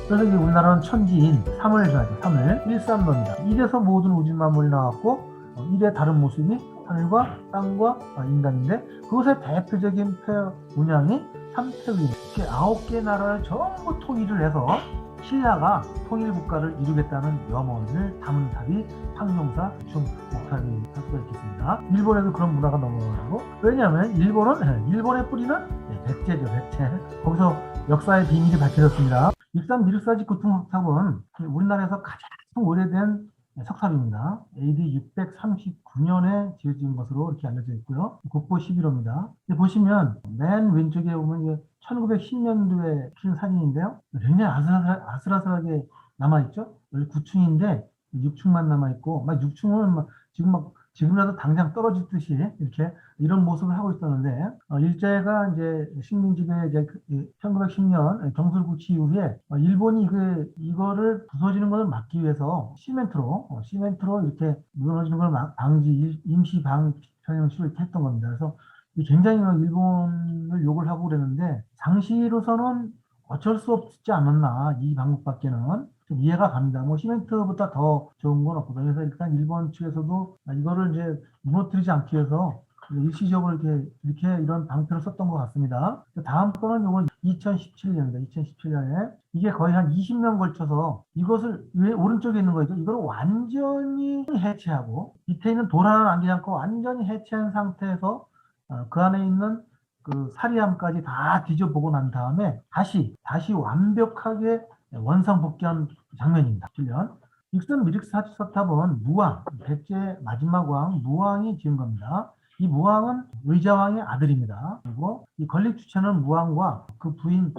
그래서 이제 우리나라는 천지인 3을 줘야죠. 3을 1,3dob니다. 1에서 모든 우주 만물이 나왔고 1의 다른 모습이 하늘과 땅과 인간인데 그것의 대표적인 문양이 삼태위입니다. 이렇게 9개 나라를 전부 통일을 해서 신라가 통일국가를 이루겠다는 염원을 담은 탑이 황룡사 중목탑이 할 수가 있겠습니다. 일본에도 그런 문화가 넘어가고, 왜냐하면 일본의 뿌리는 백제죠. 백제. 거기서 역사의 비밀이 밝혀졌습니다. 익산 미륵사지 구통석탑은 우리나라에서 가장 오래된 석탑입니다. AD 639년에 지어진 것으로 이렇게 알려져 있고요. 국보 11호입니다. 보시면 맨 왼쪽에 보면 1910년도에 핀 사진인데요. 굉장히 아슬아슬하게 남아있죠. 원래 9층인데 6층만 남아있고, 막 6층은 지금이라도 당장 떨어지듯이 이렇게 이런 모습을 하고 있었는데, 일제가 이제 식민지배 이제 1910년 정술구치 이후에 일본이 이거를 부서지는 것을 막기 위해서 시멘트로 이렇게 무너지는 걸 임시 방편형식으로 이렇게 했던 겁니다. 그래서 굉장히 일본을 욕을 하고 그랬는데, 당시로서는 어쩔 수 없지 않았나, 이 방법밖에는. 좀 이해가 갑니다. 뭐 시멘트보다 더 좋은 건 없거든요. 그래서 일단 일본 측에서도 이거를 이제 무너뜨리지 않기 위해서 일시적으로 이렇게 이런 방편을 썼던 것 같습니다. 다음 거는 이건 2017년입니다. 2017년에 이게 거의 한 20년 걸쳐서 이것을 오른쪽에 있는 거죠. 이걸 완전히 해체하고 밑에 있는 돌 하나 남기지 않고 완전히 해체한 상태에서 그 안에 있는 그 사리함까지 다 뒤져보고 난 다음에 다시 완벽하게 원상 복귀한 장면입니다. 7년. 익선 미륵사탑은 무왕, 백제의 마지막 왕 무왕이 지은 겁니다. 이 무왕은 의자왕의 아들입니다. 그리고 이 건립주체는 무왕과 그 부인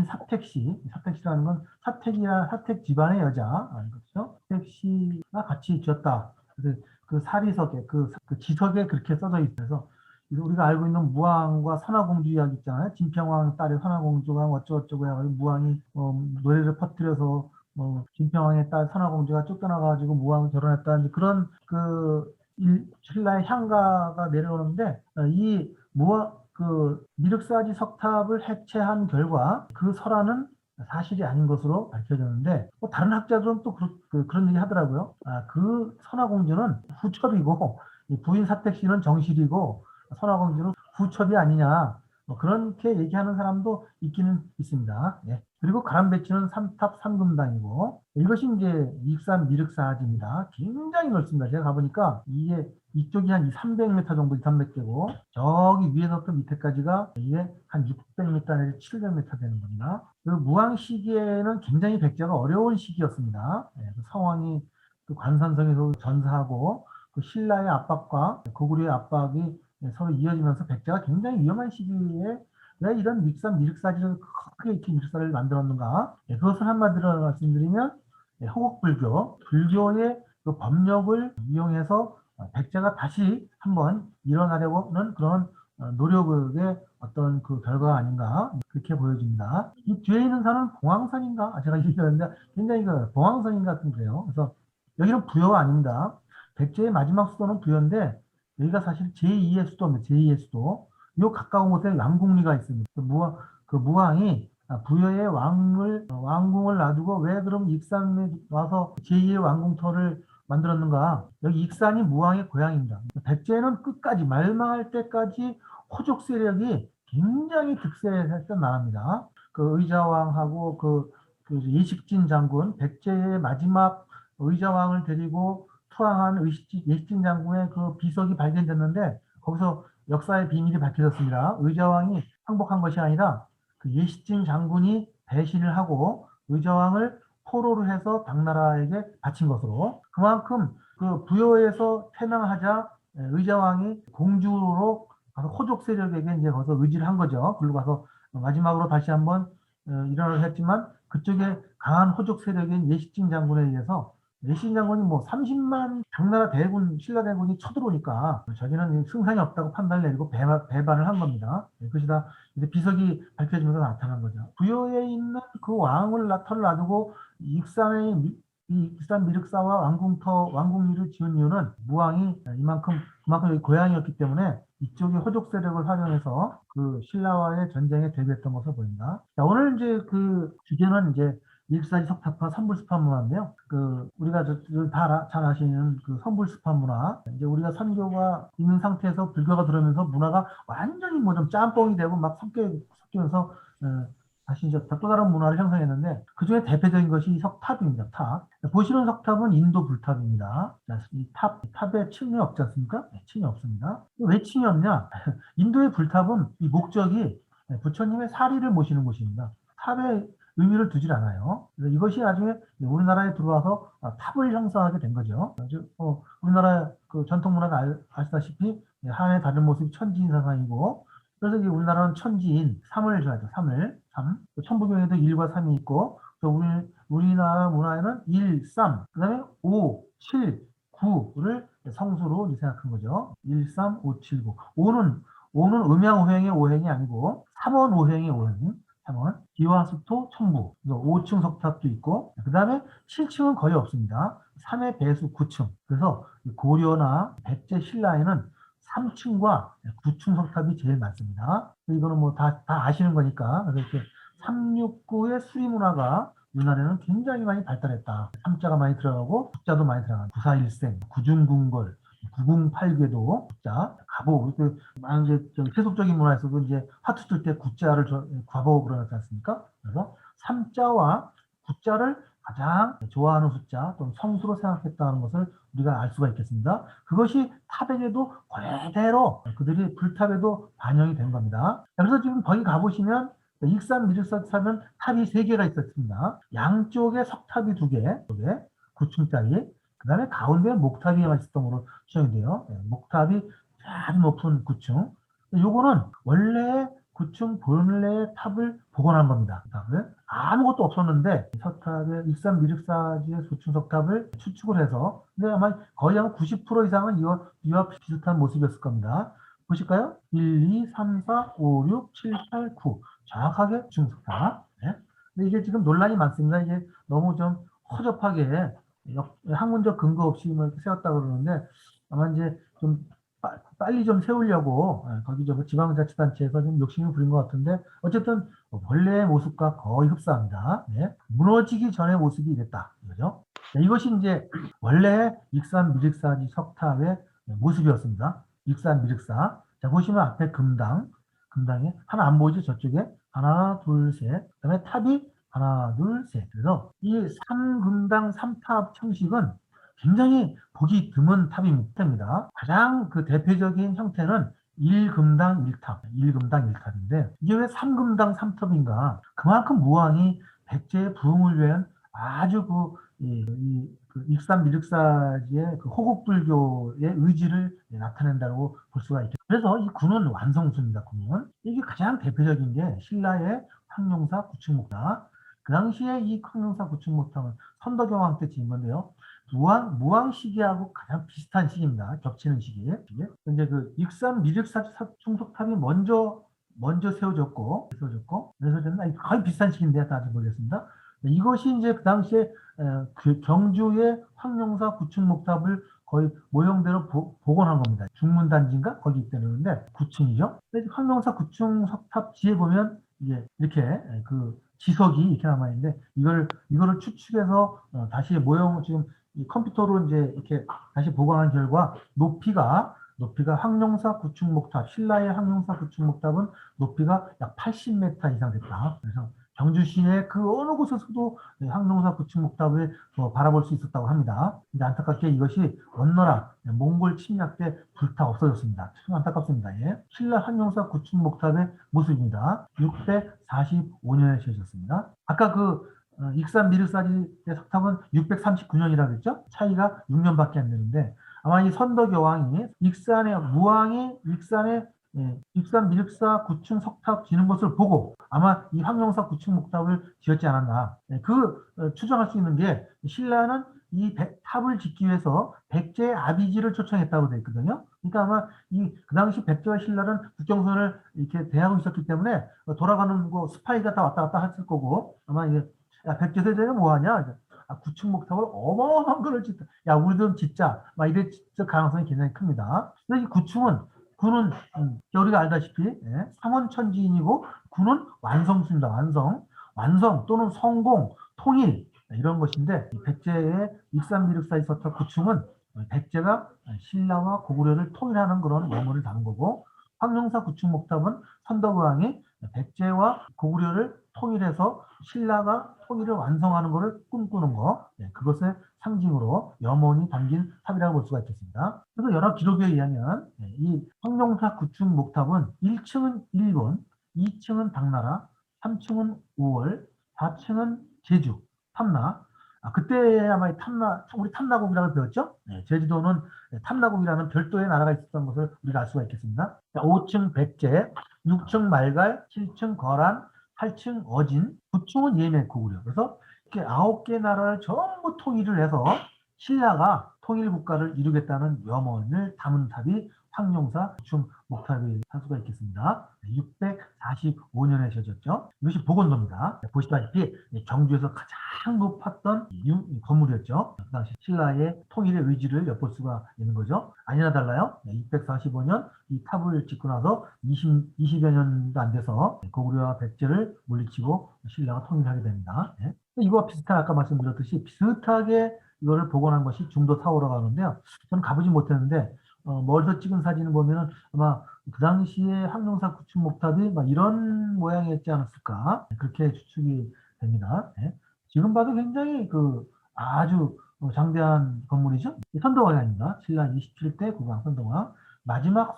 사택시라는 건 사택 집안의 여자, 그렇죠? 사택시가 같이 지었다. 그래서 그 사리석에, 그 지석에 그렇게 써져 있어서 우리가 알고 있는 무왕과 선화공주 이야기 있잖아요. 진평왕 딸의 선화공주가 어쩌고저쩌고 해가지고 무왕이 노래를 퍼뜨려서 진평왕의 딸 선화공주가 쫓겨나가지고 무왕을 결혼했다. 그런 신라의 향가가 내려오는데 미륵사지 석탑을 해체한 결과 그 설화는 사실이 아닌 것으로 밝혀졌는데 다른 학자들은 또 그런 얘기 하더라고요. 그 선화공주는 후첩이고 부인 사택시는 정실이고 선화공주는 후첩이 아니냐, 그렇게 얘기하는 사람도 있기는 있습니다. 예. 그리고 가람배치는 삼탑 삼금당이고, 이것이 이제 익산 미륵사지입니다. 굉장히 넓습니다. 제가 가보니까 이쪽이 한 300m 정도, 300개고, 저기 위에서부터 밑에까지가 이게 한 600m 내지 700m 되는 겁니다. 그 무왕 시기에는 굉장히 백제가 어려운 시기였습니다. 예, 그 성왕이 그 관산성에서 전사하고 그 신라의 압박과 고구려의 압박이 서로 이어지면서 백제가 굉장히 위험한 시기에 왜 이런 미륵사지를 크게 이렇게 미륵사를 만들었는가? 그것을 한마디로 말씀드리면 불교의 그 법력을 이용해서 백제가 다시 한번 일어나려고는 그런 노력의 어떤 그 결과가 아닌가, 그렇게 보여집니다. 이 뒤에 있는 산은 봉황산인가? 제가 얘기했는데 굉장히 봉황산인 같은 그래요. 그래서 여기는 부여가 아닙니다. 백제의 마지막 수도는 부여인데 여기가 사실 제2의 수도입니다. 제2의 수도. 이 가까운 곳에 왕궁리가 있습니다. 그 무왕이 부여의 왕궁을 놔두고 왜 그럼 익산에 와서 제2의 왕궁터를 만들었는가? 여기 익산이 무왕의 고향입니다. 백제는 끝까지 말망할 때까지 호족 세력이 굉장히 득세했던 나라입니다. 그 의자왕하고 그 예식진 장군, 백제의 마지막 의자왕을 데리고 투항한 예식진 장군의 그 비석이 발견됐는데 거기서 역사의 비밀이 밝혀졌습니다. 의자왕이 항복한 것이 아니라 그 예식진 장군이 배신을 하고 의자왕을 포로로 해서 당나라에게 바친 것으로, 그만큼 그 부여에서 퇴명하자 의자왕이 공주로 가서 호족 세력에게 이제 거기서 의지를 한 거죠. 그리고 가서 마지막으로 다시 한번 일어나려 했지만 그쪽에 강한 호족 세력인 예식진 장군에 의해서 예식진 장군이 30만 당나라 대군, 신라 대군이 쳐들어오니까 자기는 승산이 없다고 판단을 내리고 배반을 한 겁니다. 그것이 다 이제 비석이 밝혀지면서 나타난 거죠. 부여에 있는 그 터를 놔두고 익산 미륵사와 왕궁리를 지은 이유는 무왕이 그만큼 고향이었기 때문에 이쪽이 호족 세력을 활용해서 그 신라와의 전쟁에 대비했던 것으로 보입니다. 자, 오늘 이제 그 주제는 이제 일사지 석탑화 선불습합 문화인데요. 그 우리가 잘 아시는 그 선불습합 문화, 이제 우리가 선교가 있는 상태에서 불교가 들어오면서 문화가 완전히 뭐 좀 짬뽕이 되고 막 섞이면서 다시 이제 또 다른 문화를 형성했는데 그 중에 대표적인 것이 이 석탑입니다. 탑. 보시는 석탑은 인도 불탑입니다. 자, 이 탑에 층이 없지 않습니까? 네, 층이 없습니다. 왜 층이 없냐? 인도의 불탑은 이 목적이 부처님의 사리를 모시는 곳입니다. 탑에 의미를 두질 않아요. 그래서 이것이 나중에 우리나라에 들어와서 탑을 형성하게 된 거죠. 우리나라 그 전통 문화가 아시다시피 하나의 다른 모습이 천지인 사상이고, 그래서 이제 우리나라는 천지인 3을 좋아하죠. 3을. 3. 천부경에도 1과 3이 있고, 또 우리나라 문화에는 1, 3, 그 다음에 5, 7, 9를 성수로 생각한 거죠. 1, 3, 5, 7, 9. 5는 음양오행의 오행이 아니고 3원 오행의 오행. 3원. 기와수토, 천부. 5층 석탑도 있고, 그 다음에 7층은 거의 없습니다. 3의 배수 9층. 그래서 고려나 백제 신라에는 3층과 9층 석탑이 제일 많습니다. 이거는 뭐 다 아시는 거니까. 그래서 이렇게 369의 수리 문화가 우리나라에는 굉장히 많이 발달했다. 3자가 많이 들어가고 9자도 많이 들어가고 구사일생, 구중궁궐, 구궁팔궤도, 구자, 가보. 만약에 세속적인 문화에서도 이제 화투 뜰 때 구자를 과보 그러지 않습니까? 그래서 3자와 9자를 가장 좋아하는 숫자 또는 성수로 생각했다는 것을 우리가 알 수가 있겠습니다. 그것이 탑에게도 그대로 그들이 불탑에도 반영이 된 겁니다. 그래서 지금 거기 가보시면 익산 미륵사탑은 탑이 3개가 있었습니다. 양쪽에 석탑이 2개, 9층짜리. 그 다음에 가운데 목탑이만 있었던 걸로 추정이 돼요. 목탑이 아주 높은 9층. 요거는 원래 9층 본래의 탑을 복원한 겁니다. 탑을. 아무것도 없었는데 석탑의 익산 미륵사지의 9층 석탑을 추측을 해서, 근데 아마 거의 한 90% 이상은 이와 비슷한 모습이었을 겁니다. 보실까요? 1, 2, 3, 4, 5, 6, 7, 8, 9. 정확하게 중석탑. 네. 근데 이게 지금 논란이 많습니다. 이게 너무 좀 허접하게 학문적 근거 없이 세웠다 그러는데, 아마 이제 좀 빨리 좀 세우려고 거기 좀 지방자치단체에서 좀 욕심을 부린 것 같은데, 어쨌든 원래의 모습과 거의 흡사합니다. 네. 무너지기 전의 모습이 이랬다 이거죠. 네, 이것이 이제 원래 익산 미륵사지 석탑의 모습이었습니다. 익산 미륵사. 자, 보시면 앞에 금당에 하나 안 보이죠? 저쪽에 하나 둘 셋. 그다음에 탑이 하나 둘 셋. 그래서 이 3금당 3탑 형식은 굉장히 보기 드문 탑입니다. 가장 그 대표적인 형태는 1금당 1탑, 1금당 1탑인데, 이게 왜 3금당 3탑인가? 그만큼 무왕이 백제의 부흥을 위한 아주 그 익산 미륵사지의 그 호국불교의 의지를 나타낸다고 볼 수가 있죠. 그래서 이 군은 완성수입니다. 군은 이게 가장 대표적인 게 신라의 황룡사 구층목탑. 그 당시에 이 황룡사 구층목탑은 선덕여왕 때 지은 건데요. 무왕 시기하고 가장 비슷한 시기입니다. 겹치는 시기. 근데 그 익산 미륵사지 충속탑이 먼저 세워졌고, 그래서 저는 거의 비슷한 시기인데 다들 모르겠습니다. 이것이 이제 그 당시에 그 경주의 황룡사 구층목탑을 거의 모형대로 복원한 겁니다. 중문단지인가 거기 있다는데 9층이죠. 황룡사 구층석탑 뒤에 보면 이게 이렇게 그 지석이 이렇게 남아 있는데, 이거를 추측해서 다시 모형 지금 이 컴퓨터로 이제 이렇게 다시 보강한 결과 높이가 황룡사 구층목탑, 신라의 황룡사 구층목탑은 높이가 약 80m 이상 됐다. 그래서 경주시의 그 어느 곳에서도 황룡사 구층목탑을 바라볼 수 있었다고 합니다. 근데 안타깝게 이것이 원나라 몽골 침략 때 불타 없어졌습니다. 참 안타깝습니다. 예. 신라 황룡사 구층목탑의 모습입니다. 645년에 지어졌습니다. 아까 익산 미륵사지의 석탑은 639년이라고 했죠? 차이가 6년밖에 안 되는데, 아마 이 선덕여왕이 익산 미륵사 9층 석탑 지는 것을 보고 아마 이 황룡사 9층 목탑을 지었지 않았나. 추정할 수 있는 게, 신라는 이 탑을 짓기 위해서 백제의 아비지를 초청했다고 되어 있거든요. 그러니까 아마 그 당시 백제와 신라는 국경선을 이렇게 대하고 있었기 때문에 돌아가는 스파이가 다 왔다 갔다 했을 거고, 아마 이게 야, 백제 세대는 뭐하냐? 구층 목탑을 어마어마한 걸 짓다. 야, 우리도 짓자. 막 이럴 가능성이 굉장히 큽니다. 그래서 이 군은 우리가 알다시피 상원천지인이고 군은 완성수입니다. 완성 또는 성공, 통일 이런 것인데 백제의 익산미륵사에 있었던 구충은 백제가 신라와 고구려를 통일하는 그런 원문을 담은 거고 황룡사 구충 목탑은 선덕왕이 백제와 고구려를 통일해서 신라가 통일을 완성하는 것을 꿈꾸는 거 그것의 상징으로 염원이 담긴 탑이라고 볼 수가 있겠습니다. 그래서 여러 기록에 의하면 이 황룡사 구충 목탑은 1층은 일본, 2층은 당나라, 3층은 5월, 4층은 제주, 탐나. 그때 아마 우리 탐나국이라고 배웠죠? 제주도는 탐나국이라는 별도의 나라가 있었던 것을 우리가 알 수가 있겠습니다. 5층 백제, 6층 말갈, 7층 거란, 8층 어진, 9층은 예매 고구려. 그래서 이렇게 9개 나라를 전부 통일을 해서 신라가 통일 국가를 이루겠다는 염원을 담은 탑이 황룡사 구충 목탑이 할 수가 있겠습니다. 645년에 지어졌죠. 이것이 보건소입니다. 보시다시피 경주에서 가장 높았던 건물이었죠. 그 당시 신라의 통일의 의지를 엿볼 수가 있는 거죠. 아니나 달라요. 645년 이 탑을 짓고 나서 20여 년도 안 돼서 고구려와 백제를 물리치고 신라가 통일하게 됩니다. 이거와 비슷한 아까 말씀드렸듯이 비슷하게 이거를 복원한 것이 중도 타워라고 하는데요. 저는 가보지 못했는데 멀리서 찍은 사진을 보면 아마 그 당시에 황룡사 구축 목탑이 막 이런 모양이었지 않았을까 그렇게 추측이 됩니다. 지금 봐도 굉장히 아주 장대한 건물이죠. 선덕왕입니다. 신라 27대 국왕 선덕왕 마지막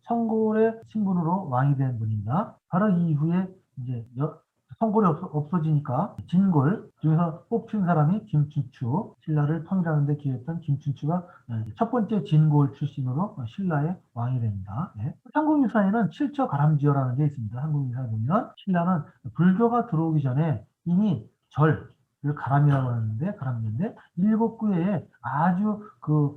성골의 신분으로 왕이 된 분입니다. 바로 이 이후에 이제 성골이 없어지니까 진골 중에서 뽑힌 사람이 김춘추, 신라를 통일하는 데 기여했던 김춘추가 첫 번째 진골 출신으로 신라의 왕이 됩니다. 한국유사에는 칠처 가람지어라는 게 있습니다. 한국유사에 보면 신라는 불교가 들어오기 전에 이미 절을 가람이라고 하는데 가람지인데 7구에 아주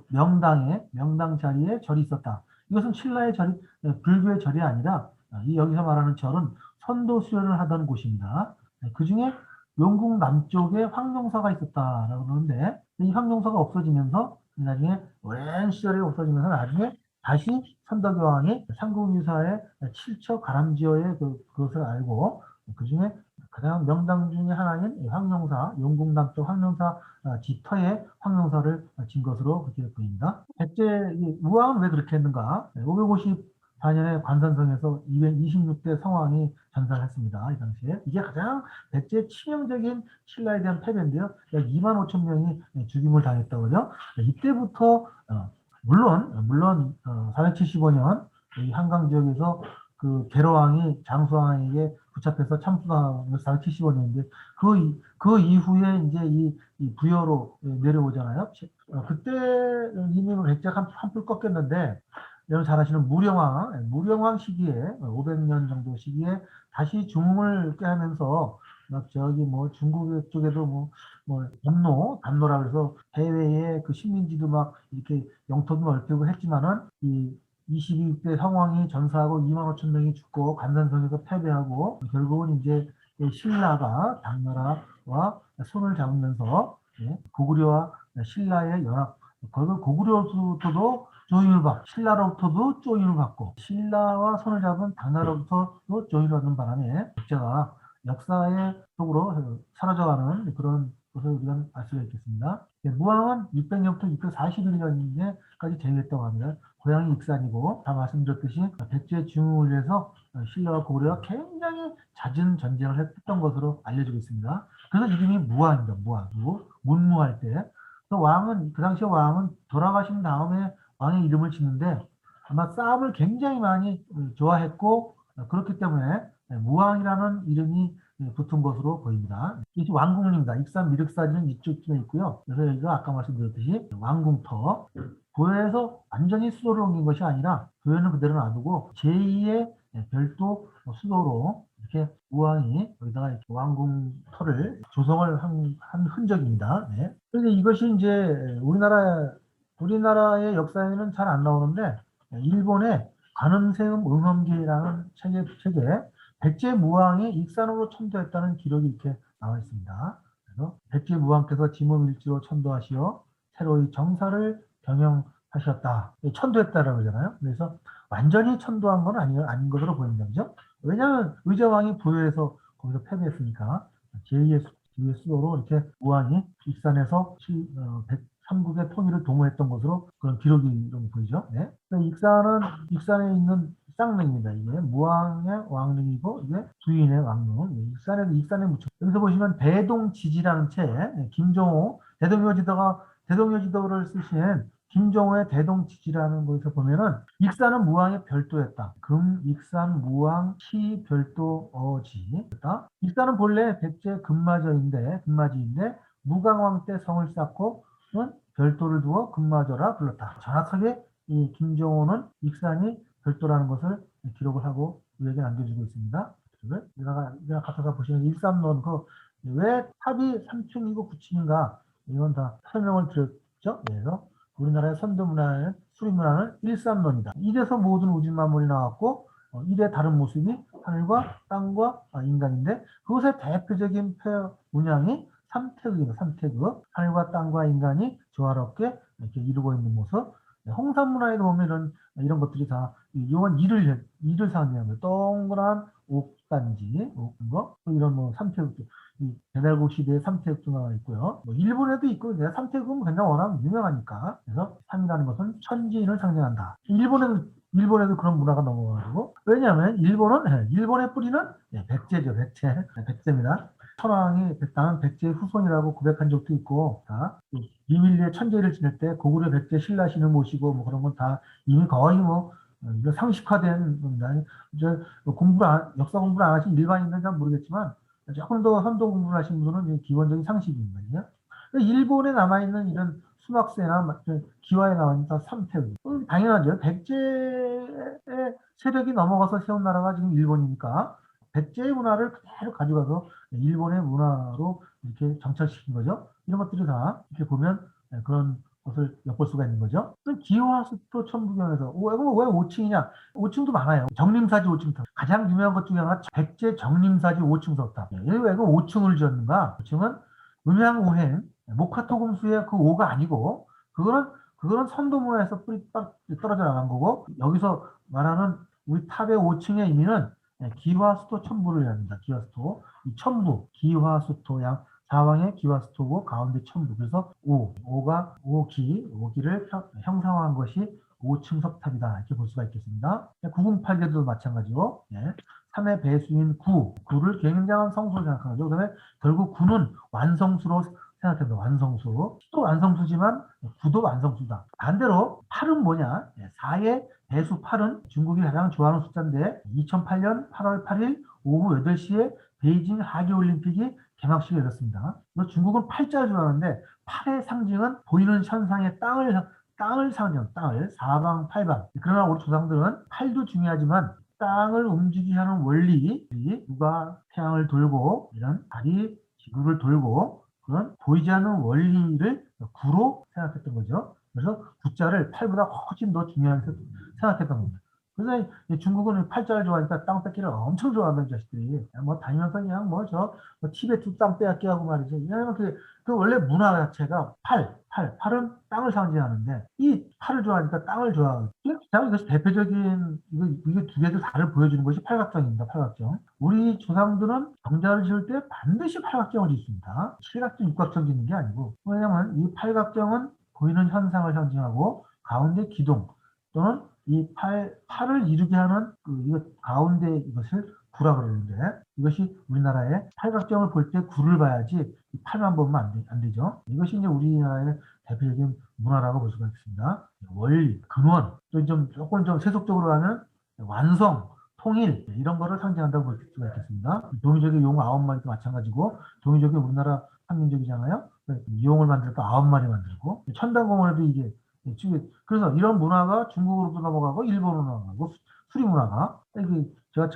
명당 자리에 절이 있었다. 이것은 신라의 절이 불교의 절이 아니라 여기서 말하는 절은 선도 수련을 하던 곳입니다. 그 중에 용궁 남쪽에 황룡사가 있었다라고 그러는데 이 황룡사가 없어지면서 나중에 오랜 시절에 없어지면서 나중에 다시 선덕여왕이 삼국유사의 칠처 가람지어의 그것을 알고 그 중에 가장 명당 중에 하나인 황룡사, 용궁 남쪽 황룡사 지터에 황룡사를 진 것으로 그렇게 보입니다. 백제 우왕은 왜 그렇게 했는가? 554년에 관산성에서 226대 성왕이 전사했습니다. 이 당시에. 이게 가장 백제의 치명적인 신라에 대한 패배인데요. 약 2만 5천 명이 죽임을 당했다고요. 이때부터 물론 475년 이 한강 지역에서 그 계로왕이 장수왕에게 붙잡혀서 참수당한 475년인데 그 이후에 이제 이 부여로 내려오잖아요. 그때 이미 백제가 한풀 꺾였는데 여러분 잘 아시는 무령왕 시기에 500년 정도 시기에 다시 중흥을 깨하면서 막 저기 중국 쪽에도 담노라 그래서 해외에 그 식민지도 막 이렇게 영토도 넓히고 했지만은 이 22대 성왕이 전사하고 2만 5천 명이 죽고 관산성에서 패배하고 결국은 이제 신라가 당나라와 손을 잡으면서 고구려와 신라의 연합 그걸 고구려로부터도 조임을 받고 신라로부터도 조임을 받고 신라와 손을 잡은 당나라로부터도 조임을 받는 바람에 백제가 역사의 속으로 사라져가는 그런 것을 우리가 알 수가 있겠습니다. 무왕은 600년부터 641년까지 재위했다고 합니다. 고향이 익산이고 다 말씀드렸듯이 백제의 중흥을 위해서 신라와 고구려가 굉장히 잦은 전쟁을 했던 것으로 알려지고 있습니다. 그래서 이름이 무왕입니다. 문무할 때. 그 당시에 왕은 돌아가신 다음에 왕의 이름을 짓는데 아마 싸움을 굉장히 많이 좋아했고 그렇기 때문에 무왕이라는 이름이 붙은 것으로 보입니다. 이게 왕궁입니다. 익산 미륵사지는 이쪽쯤에 있고요. 그래서 여기가 아까 말씀드렸듯이 왕궁터 부여에서 완전히 수도를 옮긴 것이 아니라 부여는 그대로 놔두고 제2의 별도 수도로 이렇게 우왕이 여기다가 이렇게 왕궁터를 조성을 한 흔적입니다. 그래서 이것이 이제 우리나라의 역사에는 잘 안 나오는데 일본의 관음세음 응엄기라는 책에 백제 무왕이 익산으로 천도했다는 기록이 이렇게 나와 있습니다. 그래서 백제 무왕께서 지모밀지로 천도하시어 새로이 정사를 경영하셨다. 천도했다라고 그러잖아요. 그래서 완전히 천도한 건 아닌 것으로 보입니다. 그죠? 왜냐하면 의자왕이 부여해서 거기서 패배했으니까. 제2의 수도로 이렇게 무왕이 익산에서 삼국의 통일을 도모했던 것으로 그런 기록이 좀 보이죠. 네. 익산에 있는 쌍릉입니다. 이게 무왕의 왕릉이고 이게 주인의 왕릉. 익산에 묻혀. 여기서 보시면 대동지지라는 책, 김종호 대동여지도를 쓰신 김종호의 대동지지라는 것에서 보면은 익산은 무왕의 별도였다. 익산 무왕 시 별도 어지였다. 익산은 본래 백제 금마지인데 무강왕 때 성을 쌓고 별도를 두어 금마저라 불렀다. 정확하게 이 김종호는 익산이 별도라는 것을 기록을 하고 우리에게 남겨주고 있습니다. 내가 갖다가 보시면 일삼론 왜 탑이 3층이고 9층인가 이건 다 설명을 드렸죠. 그래서 우리나라의 선도문화는 수리문화는 일삼론이다. 이래서 모든 우주 만물이 나왔고 일의 다른 모습이 하늘과 땅과 인간인데 그것의 대표적인 폐 문양이 삼태극입니다. 삼태극. 하늘과 땅과 인간이 조화롭게 이렇게 이루고 있는 모습. 홍산문화에도 보면 이런 것들이 다 이건 일을 상징하는 동그란 옥단지, 이런 삼태극, 배달국 시대의 삼태극도 나와 있고요. 일본에도 있고, 삼태극은 그냥 워낙 유명하니까. 그래서 삼이라는 것은 천지인을 상징한다. 일본에도 그런 문화가 넘어가지고. 왜냐하면 일본의 뿌리는 백제죠, 백제입니다. 천황이 나는 백제의 후손이라고 고백한 적도 있고, 비밀리에 천재를 지낼 때 고구려 백제 신라신을 모시고 뭐 그런 건 다 이미 거의 상식화된 겁니다. 역사 공부를 안 하신 일반인들은 잘 모르겠지만 조금 더 선도 공부를 하신 분들은 기본적인 상식입니다. 일본에 남아있는 이런 수막세나 기와에 나와있는 삼태극. 당연하죠. 백제의 세력이 넘어가서 세운 나라가 지금 일본이니까 백제의 문화를 그대로 가져가서 일본의 문화로 이렇게 정착시킨 거죠. 이런 것들이 다 이렇게 보면 그런 것을 엿볼 수가 있는 거죠. 기와수토 천부경에서 왜 5층이냐? 5층도 많아요. 정림사지 5층탑. 가장 유명한 것 중에 하나 백제 정림사지 5층 석탑. 왜 5층을 지었는가? 5층은 음양오행 목화토금수의 그 5가 아니고 그거는 선도문화에서 뿌리 딱 떨어져 나간 거고 여기서 말하는 우리 탑의 5층의 의미는 기화수토 천부를 합니다. 기화수토. 이 천부, 기화수토 양 사왕의 기와수토고 가운데 천부. 그래서 오기를 형상화한 것이 5층 석탑이다. 이렇게 볼 수가 있겠습니다. 908개도 마찬가지고 3의 배수인 구를 굉장한 성수로 생각한 거죠. 그다음에 결국 구는 완성수로 생각합니다. 완성수. 또 완성수지만 구도 완성수다. 반대로 8은 뭐냐? 4의 배수 8은 중국이 가장 좋아하는 숫자인데 2008년 8월 8일 오후 8시에 베이징 하계올림픽이 개막식을 열었습니다. 중국은 8자를 좋아하는데 8의 상징은 보이는 현상의 땅을 상징합니다. 땅을 사방팔방. 그러나 우리 조상들은 8도 중요하지만 땅을 움직이게 하는 원리, 누가 태양을 돌고 이런 달이 지구를 돌고 그런 보이지 않는 원리를 구로 생각했던 거죠. 그래서 구자를 8보다 훨씬 더 중요하게 생각했던 겁니다. 그래서 중국은 팔자를 좋아하니까 땅 뺏기를 엄청 좋아하는 자식들이 다니면서 그냥 티베트 땅 빼앗기 하고 말이죠. 왜냐하면 그 원래 문화 자체가 팔은 땅을 상징하는데 이 팔을 좋아하니까 땅을 좋아하고 이것이 대표적인 이게 두 개도 다를 보여주는 것이 팔각정입니다. 팔각정. 우리 조상들은 정자를 지을 때 반드시 팔각정을 짓습니다. 칠각정, 육각정 짓는 게 아니고 왜냐하면 이 팔각정은 보이는 현상을 상징하고 가운데 기둥 또는 이 팔을 이루게 하는 이거 가운데 이것을 구라 그러는데 이것이 우리나라의 팔각정을 볼 때 구를 봐야지 팔만 보면 안 되죠. 이것이 이제 우리나라의 대표적인 문화라고 볼 수가 있습니다. 원리, 근원, 조금 좀 세속적으로 하면 완성, 통일 이런 거를 상징한다고 볼 수가 있겠습니다. 동이족의 용 9마리도 마찬가지고 동이족이 우리나라 한민족이잖아요. 용을 만들 때 9마리 만들고 천단공원에도 이게 그래서 이런 문화가 중국으로도 넘어가고 일본으로 넘어가고 수리 문화가 제가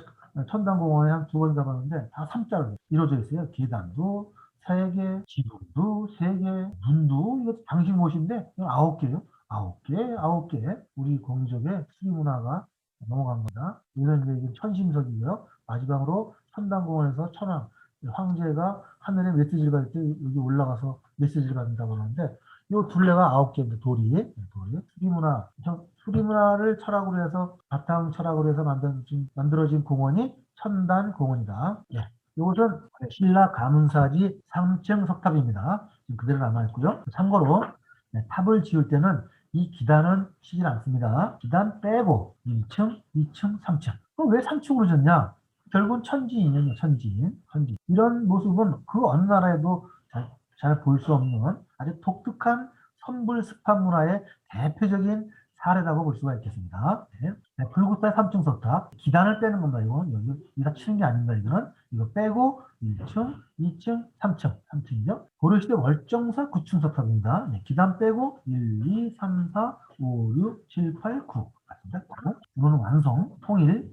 천단공원에 한 2번 가봤는데 다 3자로 이루어져 있어요. 계단도 3개, 지붕도 3개, 문도 이거 장식못인데 9개요. 9개 우리 공족의 수리 문화가 넘어간 거다. 이건 이제 천심석이고요. 마지막으로 천단공원에서 천황 황제가 하늘에 메시지를 받을 때 여기 올라가서 메시지를 받는다고 하는데 이 둘레가 9개입니다. 돌이. 수리문화를 철학으로 해서 바탕 철학으로 해서 만들어진 공원이 천단공원이다. 이것은 신라 가문사지 3층 석탑입니다. 지금 그대로 남아있고요. 참고로 탑을 지을 때는 이 기단은 치질 않습니다. 기단 빼고 1층, 2층, 3층. 그럼 왜 3층으로 졌냐? 결국은 천지인이에요. 천지인. 이런 모습은 그 어느 나라에도 잘 볼 수 없는 아주 독특한 선불 습합 문화의 대표적인 사례라고 볼 수가 있겠습니다. 불구사의 3층 석탑. 기단을 빼는 겁니다. 이거 다 치는 게 아닙니다. 이거 빼고 1층, 2층, 3층. 3층이죠. 고려시대 월정사 9층 석탑입니다. 기단 빼고 1, 2, 3, 4, 5, 6, 7, 8, 9. 맞습니다. 이거는 완성, 통일.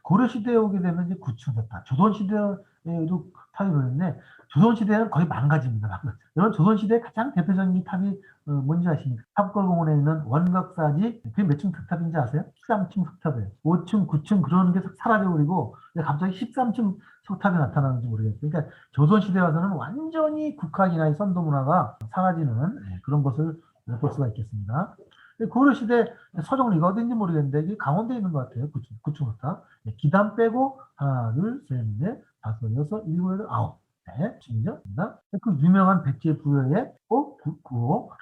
고려시대에 오게 되면 이제 9층 석탑. 조선시대에도 탑이 보이는데, 조선시대는 거의 망가집니다. 여러분, 조선시대의 가장 대표적인 탑이 뭔지 아십니까? 탑골공원에 있는 원각사지, 그게 몇 층 석탑인지 아세요? 13층 석탑이에요. 5층, 9층 그런 게 사라져버리고 갑자기 13층 석탑이 나타나는지 모르겠어요. 그러니까 조선시대 와서는 완전히 국학이나 선도 문화가 사라지는 그런 것을 볼 수가 있겠습니다. 고려시대 서정리가 어딘지 모르겠는데 이게 강원도에 있는 것 같아요. 9층 석탑. 기단 빼고 하나, 둘, 셋, 넷, 다섯, 여섯, 일곱, 여덟, 아홉. 네, 층이죠. 그 유명한 백제 부여의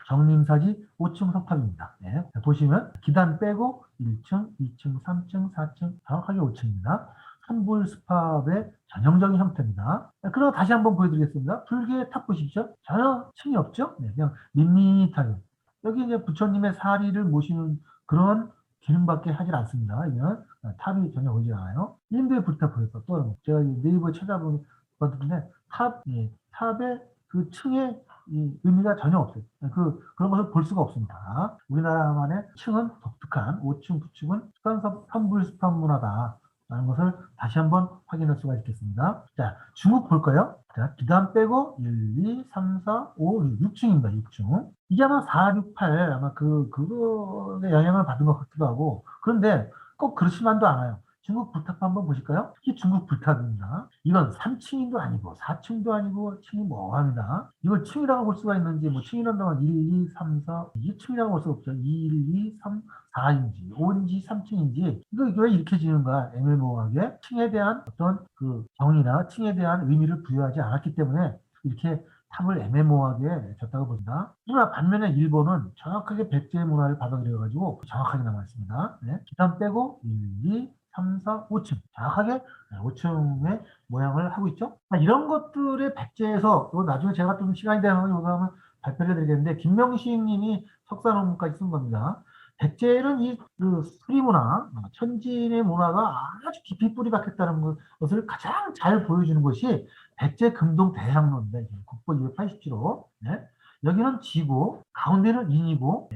정림사지 5층 석탑입니다. 네, 보시면 기단 빼고 1층, 2층, 3층, 4층, 정확하게 5층입니다. 선불습합의 전형적인 형태입니다. 그럼 다시 한번 보여드리겠습니다. 불교의 탑 보십시오. 전혀 층이 없죠? 네, 그냥 밋밋하게. 여기 이제 부처님의 사리를 모시는 그런 기능밖에 하질 않습니다. 이건 탑이 전혀 보이지 않아요. 인도의 불탑 보였어. 또 제가 네이버에 찾아봤는데 탑의 그 층의 의미가 전혀 없어요. 그런 것을 볼 수가 없습니다. 우리나라만의 층은 독특한 5층, 9층은 선불습합 문화다. 라는 것을 다시 한번 확인할 수가 있겠습니다. 자, 중국 볼까요? 자, 기단 빼고 1, 2, 3, 4, 5, 6층입니다. 6층. 이게 아마 4, 6, 8 아마 그거에 영향을 받은 것 같기도 하고, 그런데 꼭 그렇지만도 않아요. 중국 불탑 한번 보실까요? 이 중국 불탑입니다. 이건 3층도 아니고 4층도 아니고 층이 뭐합니다. 이걸 층이라고 볼 수가 있는지 뭐 층이라는 동안 1, 2, 3, 4 이게 층이라고 볼 수가 없죠. 1, 2, 3, 4인지 5인지 3층인지 이거 왜 이렇게 지는가 애매모호하게 층에 대한 어떤 그 정의나 층에 대한 의미를 부여하지 않았기 때문에 이렇게 탑을 애매모호하게 졌다고 봅니다. 그러나 반면에 일본은 정확하게 백제 문화를 받아들여가지고 정확하게 남아있습니다. 네. 기단 빼고 1, 2, 3, 4, 5층 정확하게 5층의 모양을 하고 있죠. 이런 것들의 백제에서 나중에 제가 좀 시간이 되면 이거 한번 발표를 해드리겠는데 김명식님이 석사 논문까지 쓴 겁니다. 백제는 그 수리 문화, 천진의 문화가 아주 깊이 뿌리 박혔다는 것을 가장 잘 보여주는 것이 백제 금동 대향로인데 국보 287호. 네. 여기는 지고 가운데는 인이고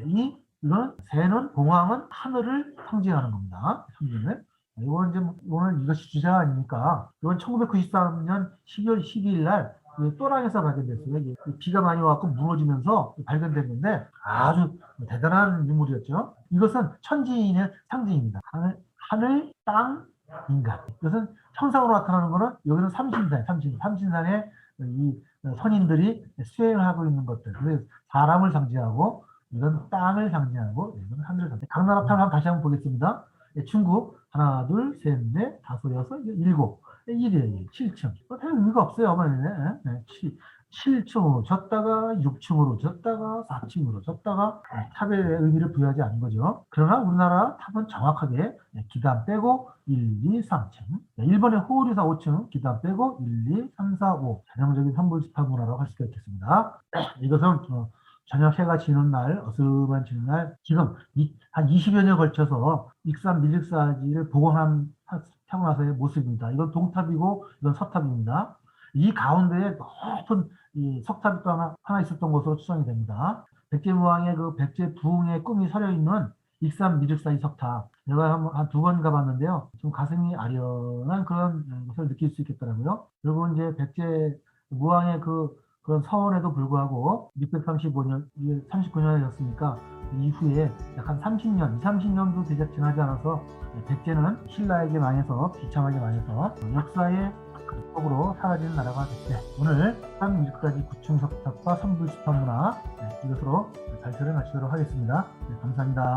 이런 새는 봉황은 하늘을 상징하는 겁니다. 상징을. 이건 이제 오늘 이것이 주제가 아니니까 이건 1993년 12월 12일 날 또랑에서 발견됐어요. 비가 많이 와서 무너지면서 발견됐는데 아주 대단한 유물이었죠. 이것은 천지인의 상징입니다. 하늘, 땅, 인간. 이것은 천상으로 나타나는 것은 여기는 삼신산에 이 선인들이 수행을 하고 있는 것들. 그래서 사람을 상징하고 이건 땅을 상징하고 이건 하늘을 상징하고 각 나라 탑 다시 한번 보겠습니다. 중국 하나, 둘, 셋, 넷, 다섯, 여섯, 일곱. 1이에요. 7층. 별 의미가 없어요. 7층으로 졌다가 6층으로 졌다가 4층으로 졌다가 탑의 의미를 부여하지 않은 거죠. 그러나 우리나라 탑은 정확하게 기단 빼고 1, 2, 3층. 일본의 호우리사 5층 기단 빼고 1, 2, 3, 4, 5. 전형적인 선불집합 문화라고 할 수가 있겠습니다. 이것은 저녁 해가 지는 날, 어스름한 지는 날, 지금 한 20여 년에 걸쳐서 익산 밀립사지를 복원하고 나서의 모습입니다. 이건 동탑이고, 이건 서탑입니다. 이 가운데에 높은 이 석탑이 또 하나 있었던 것으로 추정이 됩니다. 백제무왕의 그 백제 부흥의 꿈이 서려있는 익산 밀립사지 석탑. 내가 한 2번 가봤는데요. 좀 가슴이 아련한 그런 것을 느낄 수 있겠더라고요. 그리고 이제 백제 무왕의 그런 서원에도 불구하고 635년, 39년이 었으니까 이후에 약 한 30년, 30년도 되지 지나지 않아서 백제는 신라에게 망해서 비참하게 망해서 역사의 속으로 사라지는 나라가 됐대. 오늘 한 밀크까지 구충석탑과 선불집합 문화 이것으로 발표를 마치도록 하겠습니다. 네, 감사합니다.